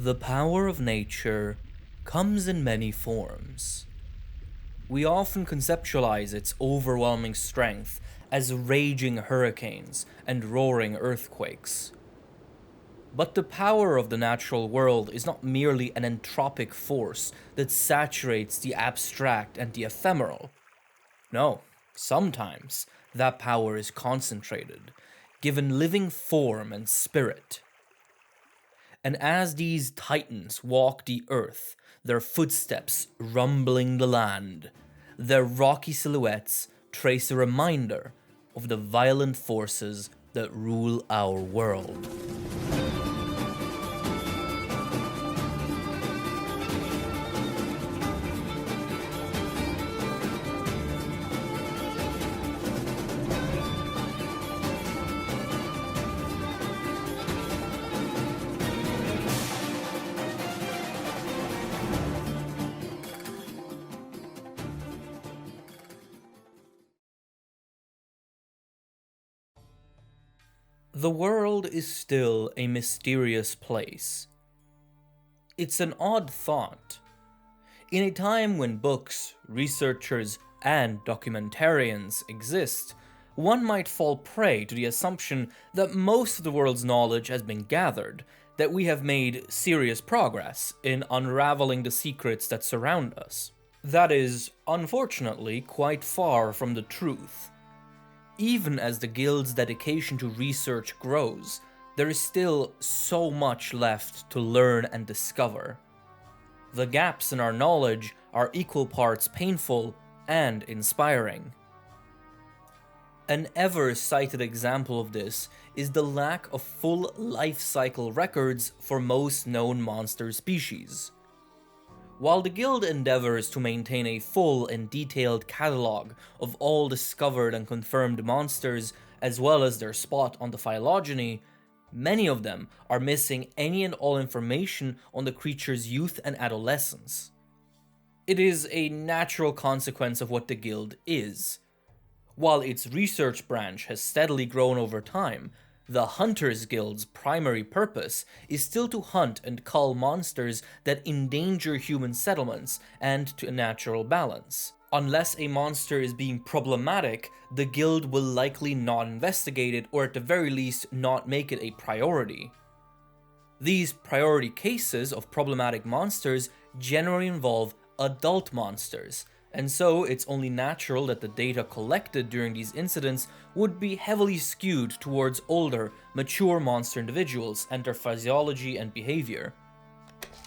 The power of nature comes in many forms. We often conceptualize its overwhelming strength as raging hurricanes and roaring earthquakes. But the power of the natural world is not merely an entropic force that saturates the abstract and the ephemeral. No, sometimes that power is concentrated, given living form and spirit. And as these titans walk the earth, their footsteps rumbling the land, their rocky silhouettes trace a reminder of the violent forces that rule our world. The world is still a mysterious place. It's an odd thought. In a time when books, researchers, and documentarians exist, one might fall prey to the assumption that most of the world's knowledge has been gathered, that we have made serious progress in unraveling the secrets that surround us. That is, unfortunately, quite far from the truth. Even as the Guild's dedication to research grows, there is still so much left to learn and discover. The gaps in our knowledge are equal parts painful and inspiring. An ever-cited example of this is the lack of full life cycle records for most known monster species. While the Guild endeavors to maintain a full and detailed catalogue of all discovered and confirmed monsters, as well as their spot on the phylogeny, many of them are missing any and all information on the creature's youth and adolescence. It is a natural consequence of what the Guild is. While its research branch has steadily grown over time, the Hunters Guild's primary purpose is still to hunt and cull monsters that endanger human settlements and to a natural balance. Unless a monster is being problematic, the Guild will likely not investigate it, or at the very least not make it a priority. These priority cases of problematic monsters generally involve adult monsters, and so it's only natural that the data collected during these incidents would be heavily skewed towards older, mature monster individuals and their physiology and behavior.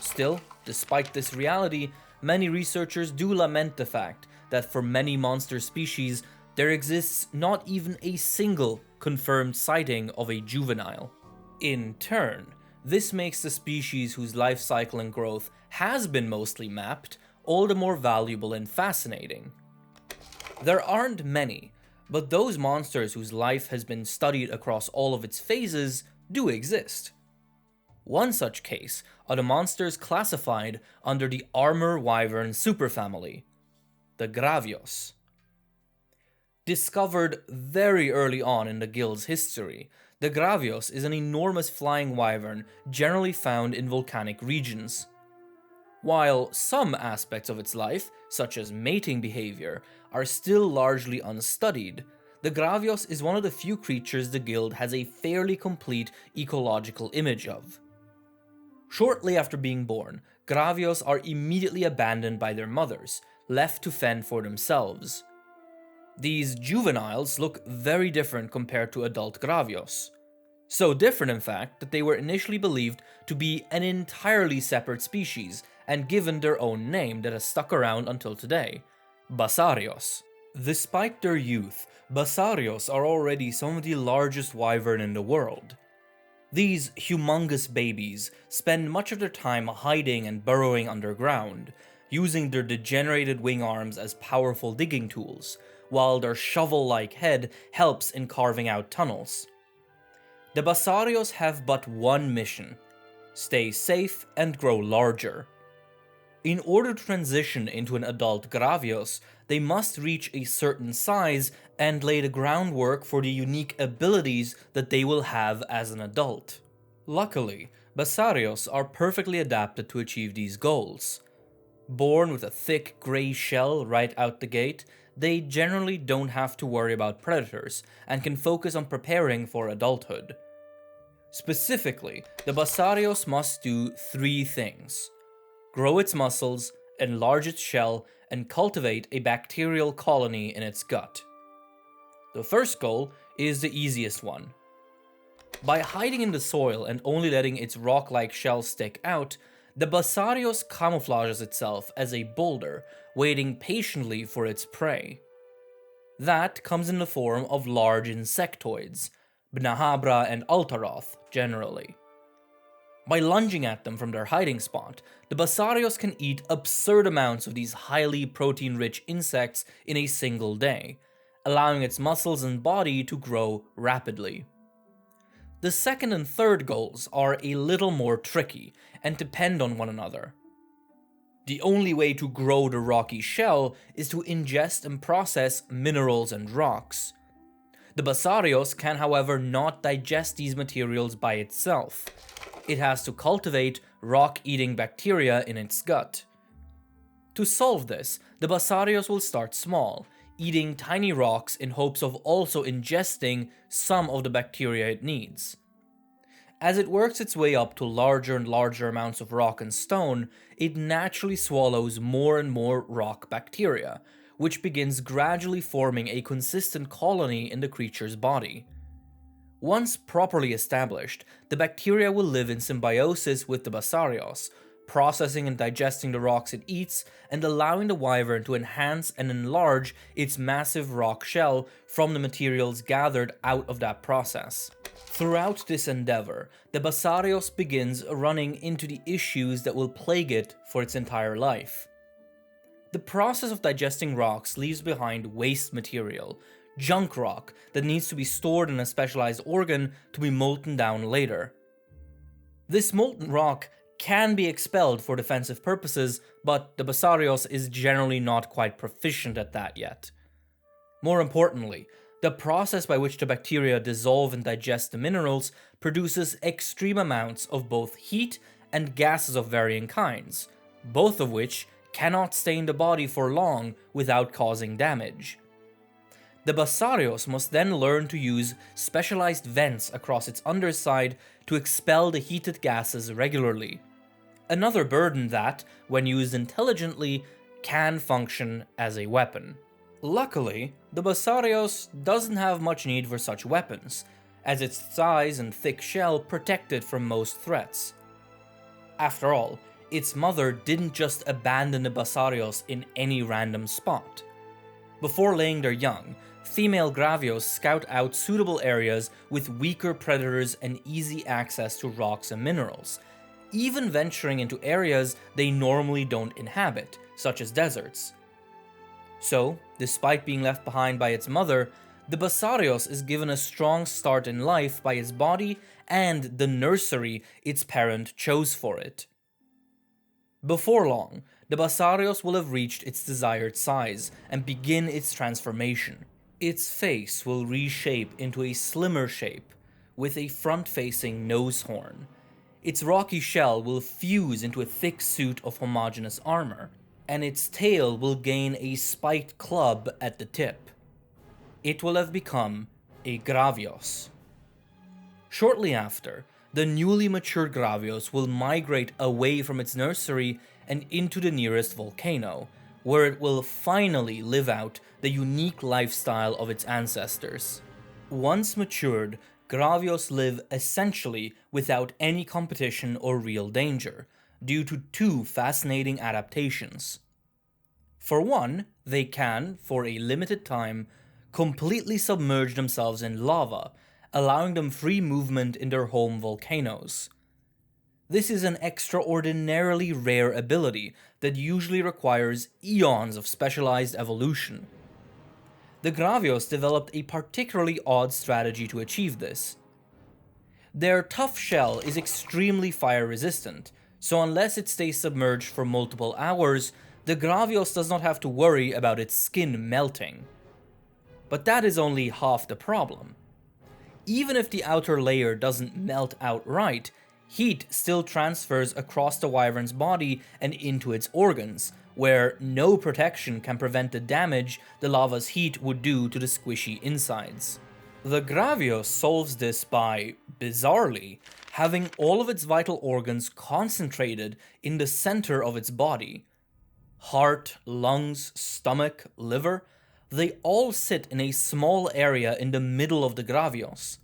Still, despite this reality, many researchers do lament the fact that for many monster species, there exists not even a single confirmed sighting of a juvenile. In turn, this makes the species whose life cycle and growth has been mostly mapped all the more valuable and fascinating. There aren't many, but those monsters whose life has been studied across all of its phases do exist. One such case are the monsters classified under the Armor Wyvern superfamily, the Gravios. Discovered very early on in the Guild's history, the Gravios is an enormous flying wyvern generally found in volcanic regions. While some aspects of its life, such as mating behavior, are still largely unstudied, the Gravios is one of the few creatures the Guild has a fairly complete ecological image of. Shortly after being born, Gravios are immediately abandoned by their mothers, left to fend for themselves. These juveniles look very different compared to adult Gravios. So different, in fact, that they were initially believed to be an entirely separate species and given their own name that has stuck around until today, Basarios. Despite their youth, Basarios are already some of the largest wyvern in the world. These humongous babies spend much of their time hiding and burrowing underground, using their degenerated wing arms as powerful digging tools, while their shovel-like head helps in carving out tunnels. The Basarios have but one mission: stay safe and grow larger. In order to transition into an adult Gravios, they must reach a certain size and lay the groundwork for the unique abilities that they will have as an adult. Luckily, Basarios are perfectly adapted to achieve these goals. Born with a thick grey shell right out the gate, they generally don't have to worry about predators and can focus on preparing for adulthood. Specifically, the Basarios must do 3 things: grow its muscles, enlarge its shell, and cultivate a bacterial colony in its gut. The first goal is the easiest one. By hiding in the soil and only letting its rock-like shell stick out, the Basarios camouflages itself as a boulder, waiting patiently for its prey. That comes in the form of large insectoids, Bnahabra and Altaroth generally. By lunging at them from their hiding spot, the Basarios can eat absurd amounts of these highly protein-rich insects in a single day, allowing its muscles and body to grow rapidly. The second and third goals are a little more tricky and depend on one another. The only way to grow the rocky shell is to ingest and process minerals and rocks. The Basarios can, however, not digest these materials by itself. It has to cultivate rock-eating bacteria in its gut. To solve this, the Basarios will start small, eating tiny rocks in hopes of also ingesting some of the bacteria it needs. As it works its way up to larger and larger amounts of rock and stone, it naturally swallows more and more rock bacteria, which begins gradually forming a consistent colony in the creature's body. Once properly established, the bacteria will live in symbiosis with the Basarios, processing and digesting the rocks it eats and allowing the wyvern to enhance and enlarge its massive rock shell from the materials gathered out of that process. Throughout this endeavor, the Basarios begins running into the issues that will plague it for its entire life. The process of digesting rocks leaves behind waste material, junk rock that needs to be stored in a specialized organ to be molten down later. This molten rock can be expelled for defensive purposes, but the Basarios is generally not quite proficient at that yet. More importantly, the process by which the bacteria dissolve and digest the minerals produces extreme amounts of both heat and gases of varying kinds, both of which cannot stay in the body for long without causing damage. The Basarios must then learn to use specialized vents across its underside to expel the heated gases regularly. Another burden that, when used intelligently, can function as a weapon. Luckily, the Basarios doesn't have much need for such weapons, as its size and thick shell protect it from most threats. After all, its mother didn't just abandon the Basarios in any random spot. Before laying their young, female Gravios scout out suitable areas with weaker predators and easy access to rocks and minerals, even venturing into areas they normally don't inhabit, such as deserts. So, despite being left behind by its mother, the Basarios is given a strong start in life by its body and the nursery its parent chose for it. Before long, the Basarios will have reached its desired size and begin its transformation. Its face will reshape into a slimmer shape, with a front-facing nose horn. Its rocky shell will fuse into a thick suit of homogeneous armor, and its tail will gain a spiked club at the tip. It will have become a Gravios. Shortly after, the newly matured Gravios will migrate away from its nursery and into the nearest volcano, where it will finally live out the unique lifestyle of its ancestors. Once matured, Gravios live essentially without any competition or real danger, due to 2 fascinating adaptations. For one, they can, for a limited time, completely submerge themselves in lava, allowing them free movement in their home volcanoes. This is an extraordinarily rare ability that usually requires eons of specialized evolution. The Gravios developed a particularly odd strategy to achieve this. Their tough shell is extremely fire resistant, so unless it stays submerged for multiple hours, the Gravios does not have to worry about its skin melting. But that is only half the problem. Even if the outer layer doesn't melt outright, Heat still transfers across the wyvern's body and into its organs, where no protection can prevent the damage the lava's heat would do to the squishy insides. The Gravios solves this by, bizarrely, having all of its vital organs concentrated in the center of its body. Heart, lungs, stomach, liver, they all sit in a small area in the middle of the Gravios.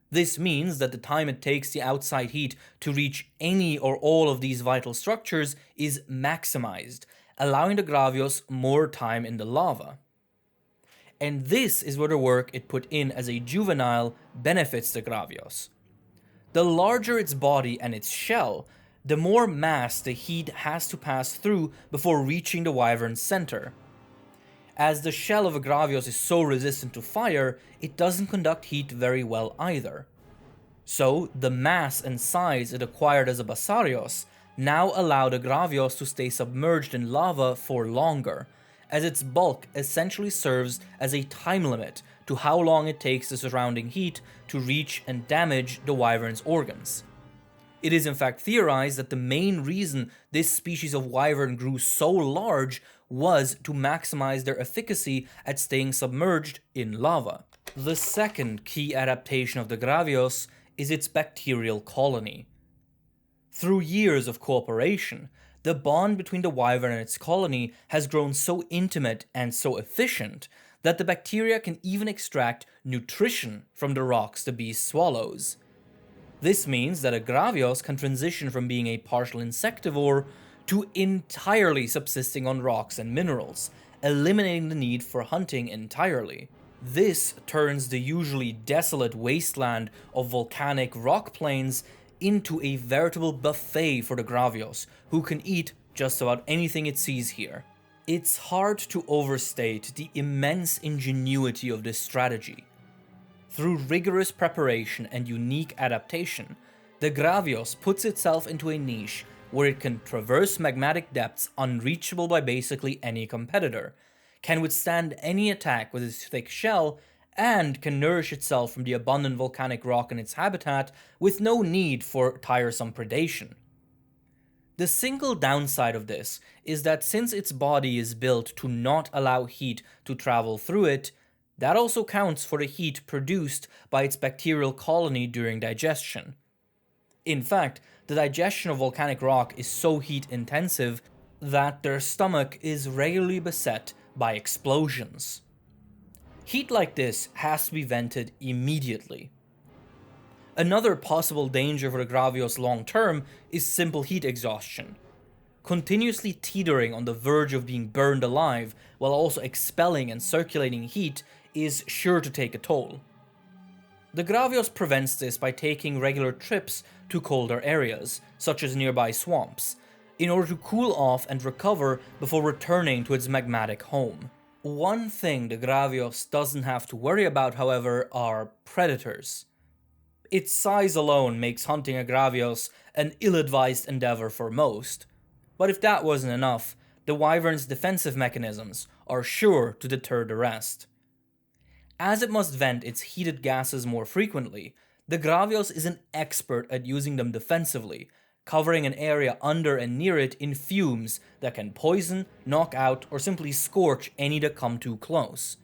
This means that the time it takes the outside heat to reach any or all of these vital structures is maximized, allowing the Gravios more time in the lava. And this is where the work it put in as a juvenile benefits the Gravios. The larger its body and its shell, the more mass the heat has to pass through before reaching the wyvern's center. As the shell of a Gravios is so resistant to fire, it doesn't conduct heat very well either. So, the mass and size it acquired as a Basarios now allow the Gravios to stay submerged in lava for longer, as its bulk essentially serves as a time limit to how long it takes the surrounding heat to reach and damage the wyvern's organs. It is in fact theorized that the main reason this species of wyvern grew so large was to maximize their efficacy at staying submerged in lava. The second key adaptation of the Gravios is its bacterial colony. Through years of cooperation, the bond between the wyvern and its colony has grown so intimate and so efficient that the bacteria can even extract nutrition from the rocks the beast swallows. This means that a Gravios can transition from being a partial insectivore to entirely subsisting on rocks and minerals, eliminating the need for hunting entirely. This turns the usually desolate wasteland of volcanic rock plains into a veritable buffet for the Gravios, who can eat just about anything it sees here. It's hard to overstate the immense ingenuity of this strategy. Through rigorous preparation and unique adaptation, the Gravios puts itself into a niche where it can traverse magmatic depths unreachable by basically any competitor, can withstand any attack with its thick shell, and can nourish itself from the abundant volcanic rock in its habitat with no need for tiresome predation. The single downside of this is that since its body is built to not allow heat to travel through it, that also counts for the heat produced by its bacterial colony during digestion. In fact, the digestion of volcanic rock is so heat intensive that their stomach is regularly beset by explosions. Heat like this has to be vented immediately. Another possible danger for the Gravios long term is simple heat exhaustion. Continuously teetering on the verge of being burned alive while also expelling and circulating heat is sure to take a toll. The Gravios prevents this by taking regular trips to colder areas, such as nearby swamps, in order to cool off and recover before returning to its magmatic home. One thing the Gravios doesn't have to worry about, however, are predators. Its size alone makes hunting a Gravios an ill-advised endeavor for most, but if that wasn't enough, the wyvern's defensive mechanisms are sure to deter the rest. As it must vent its heated gases more frequently, the Gravios is an expert at using them defensively, covering an area under and near it in fumes that can poison, knock out, or simply scorch any that come too close.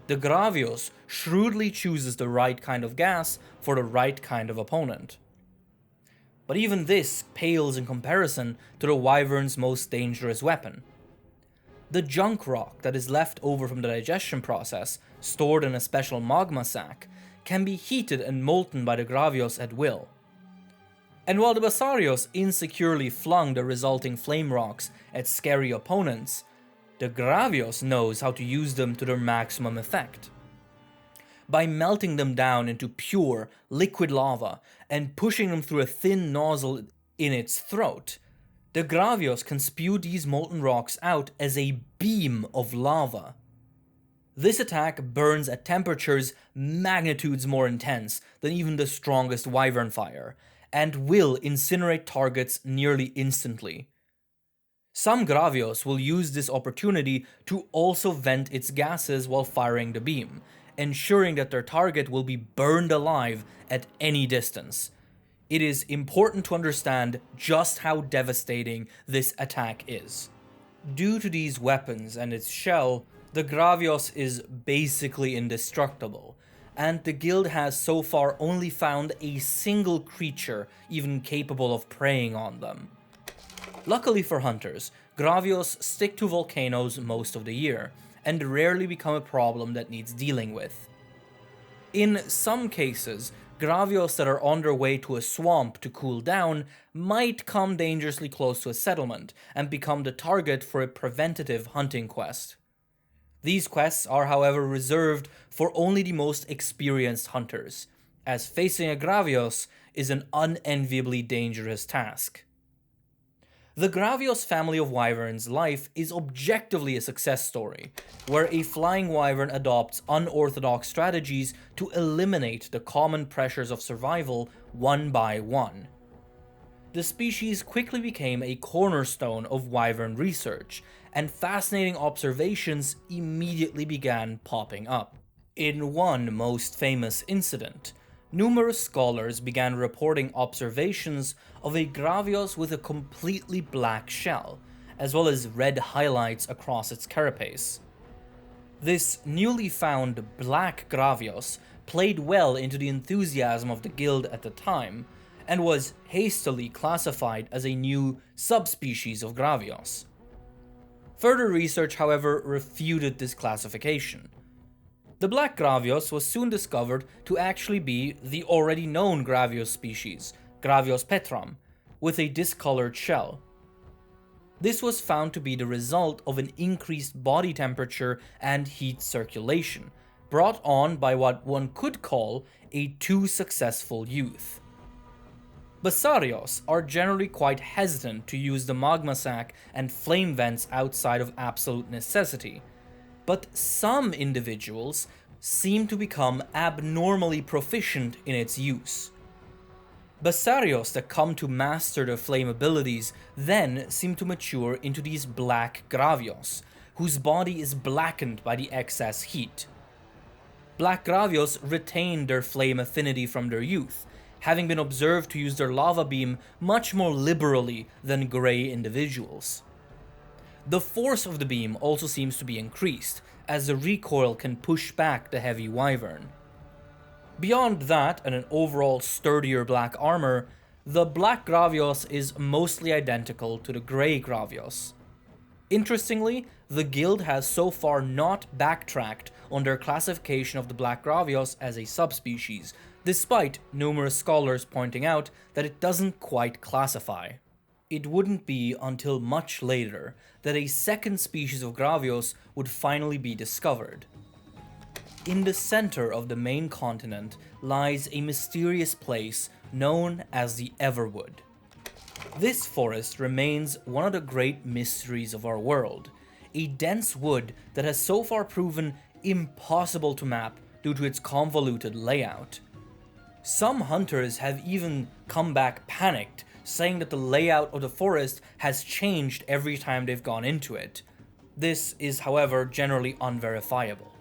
The Gravios shrewdly chooses the right kind of gas for the right kind of opponent. But even this pales in comparison to the wyvern's most dangerous weapon. The junk rock that is left over from the digestion process, stored in a special magma sac, can be heated and molten by the Gravios at will. And while the Basarios insecurely flung the resulting flame rocks at scary opponents, the Gravios knows how to use them to their maximum effect. By melting them down into pure, liquid lava and pushing them through a thin nozzle in its throat, the Gravios can spew these molten rocks out as a beam of lava. This attack burns at temperatures magnitudes more intense than even the strongest wyvern fire, and will incinerate targets nearly instantly. Some Gravios will use this opportunity to also vent its gases while firing the beam, ensuring that their target will be burned alive at any distance. It is important to understand just how devastating this attack is. Due to these weapons and its shell, the Gravios is basically indestructible, and the guild has so far only found a single creature even capable of preying on them. Luckily for hunters, Gravios stick to volcanoes most of the year, and rarely become a problem that needs dealing with. In some cases, Gravios that are on their way to a swamp to cool down might come dangerously close to a settlement and become the target for a preventative hunting quest. These quests are however reserved for only the most experienced hunters, as facing a Gravios is an unenviably dangerous task. The Gravios family of wyverns' life is objectively a success story, where a flying wyvern adopts unorthodox strategies to eliminate the common pressures of survival one by one. The species quickly became a cornerstone of wyvern research, and fascinating observations immediately began popping up. In one most famous incident, numerous scholars began reporting observations of a Gravios with a completely black shell, as well as red highlights across its carapace. This newly found black Gravios played well into the enthusiasm of the guild at the time, and was hastily classified as a new subspecies of Gravios. Further research, however, refuted this classification. The black Gravios was soon discovered to actually be the already known Gravios species, Gravios petram, with a discolored shell. This was found to be the result of an increased body temperature and heat circulation, brought on by what one could call a too successful youth. Basarios are generally quite hesitant to use the magma sac and flame vents outside of absolute necessity, but some individuals seem to become abnormally proficient in its use. Basarios that come to master their flame abilities then seem to mature into these black Gravios, whose body is blackened by the excess heat. Black Gravios retain their flame affinity from their youth, having been observed to use their lava beam much more liberally than grey individuals. The force of the beam also seems to be increased, as the recoil can push back the heavy wyvern. Beyond that and an overall sturdier black armor, the black Gravios is mostly identical to the grey Gravios. Interestingly, the guild has so far not backtracked on their classification of the black Gravios as a subspecies, despite numerous scholars pointing out that it doesn't quite classify. It wouldn't be until much later that a second species of Gravios would finally be discovered. In the center of the main continent lies a mysterious place known as the Everwood. This forest remains one of the great mysteries of our world, a dense wood that has so far proven impossible to map due to its convoluted layout. Some hunters have even come back panicked, saying that the layout of the forest has changed every time they've gone into it. This is, however, generally unverifiable.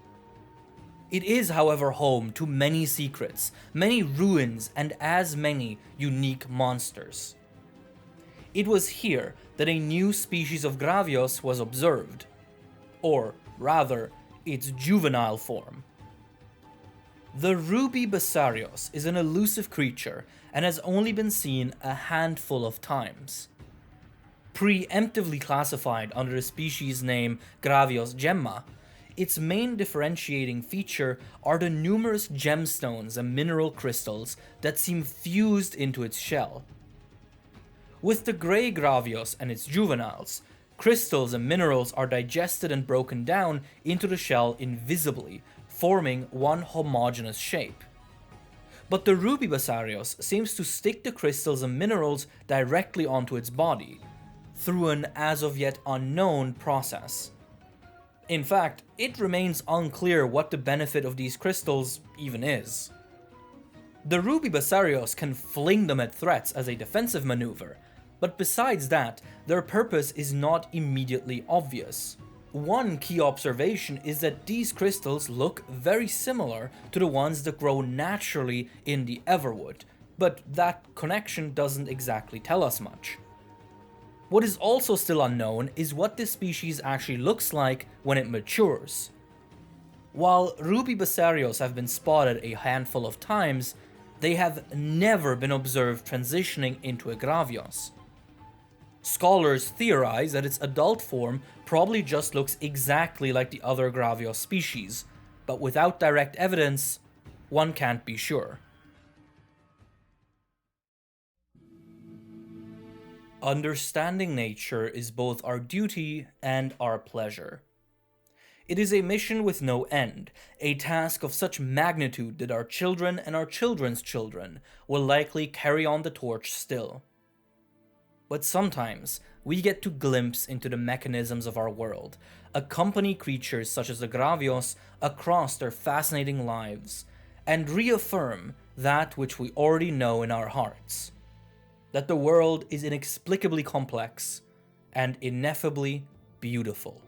It is, however, home to many secrets, many ruins, and as many unique monsters. It was here that a new species of Gravios was observed, or rather, its juvenile form. The ruby Basarios is an elusive creature and has only been seen a handful of times. Preemptively classified under the species name Gravios gemma, its main differentiating feature are the numerous gemstones and mineral crystals that seem fused into its shell. With the grey Gravios and its juveniles, crystals and minerals are digested and broken down into the shell invisibly, forming one homogeneous shape. But the ruby Basarios seems to stick the crystals and minerals directly onto its body, through an as of yet unknown process. In fact, it remains unclear what the benefit of these crystals even is. The ruby Basarios can fling them at threats as a defensive maneuver, but besides that, their purpose is not immediately obvious. One key observation is that these crystals look very similar to the ones that grow naturally in the Everwood, but that connection doesn't exactly tell us much. What is also still unknown is what this species actually looks like when it matures. While ruby basarios have been spotted a handful of times, they have never been observed transitioning into a gravios. Scholars theorize that its adult form probably just looks exactly like the other Gravios species, but without direct evidence, one can't be sure. Understanding nature is both our duty and our pleasure. It is a mission with no end, a task of such magnitude that our children and our children's children will likely carry on the torch still. But sometimes, we get to glimpse into the mechanisms of our world, accompany creatures such as the Gravios across their fascinating lives, and reaffirm that which we already know in our hearts. That the world is inexplicably complex and ineffably beautiful.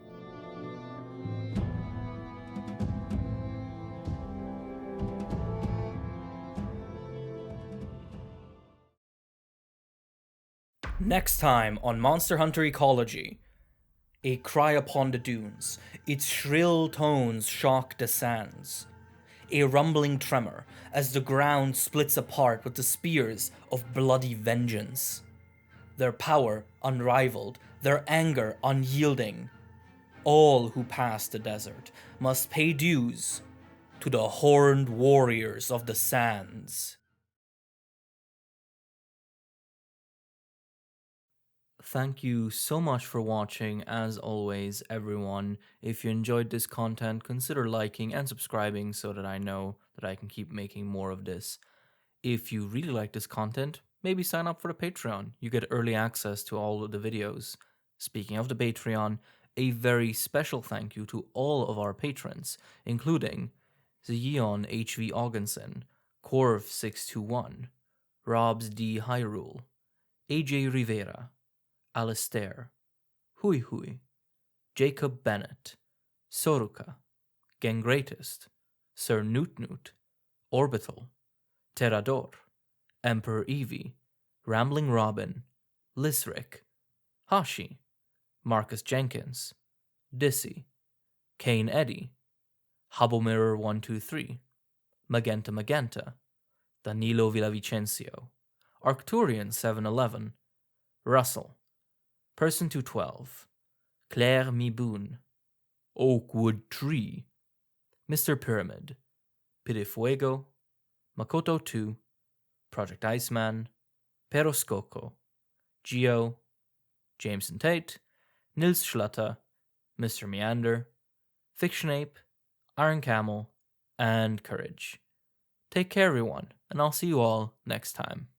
Next time on Monster Hunter Ecology, a cry upon the dunes, its shrill tones shock the sands. A rumbling tremor as the ground splits apart with the spears of bloody vengeance. Their power unrivaled, their anger unyielding. All who pass the desert must pay dues to the horned warriors of the sands. Thank you so much for watching, as always, everyone. If you enjoyed this content, consider liking and subscribing so that I know that I can keep making more of this. If you really like this content, maybe sign up for the Patreon. You get early access to all of the videos. Speaking of the Patreon, a very special thank you to all of our patrons, including Zeon HV Augensen, Corv621, Robs D. Hyrule, AJ Rivera, Alistair, Hui Hui, Jacob Bennett, Soruka, Gengreatist, Sir Newt Newt, Orbital, Terrador, Emperor Eevee, Rambling Robin, Lisric, Hashi, Marcus Jenkins, Dissy, Kane Eddy, Habomirror123, Magenta Magenta, Danilo Villavicencio, Arcturian711, Russell, Person 212, Claire Miboon, Oakwood Tree, Mr. Pyramid, Pirifuego, Makoto 2, Project Iceman, Peroskoko, Geo, Jameson Tate, Nils Schlatter, Mr. Meander, Fiction Ape, Iron Camel, and Courage. Take care, everyone, and I'll see you all next time.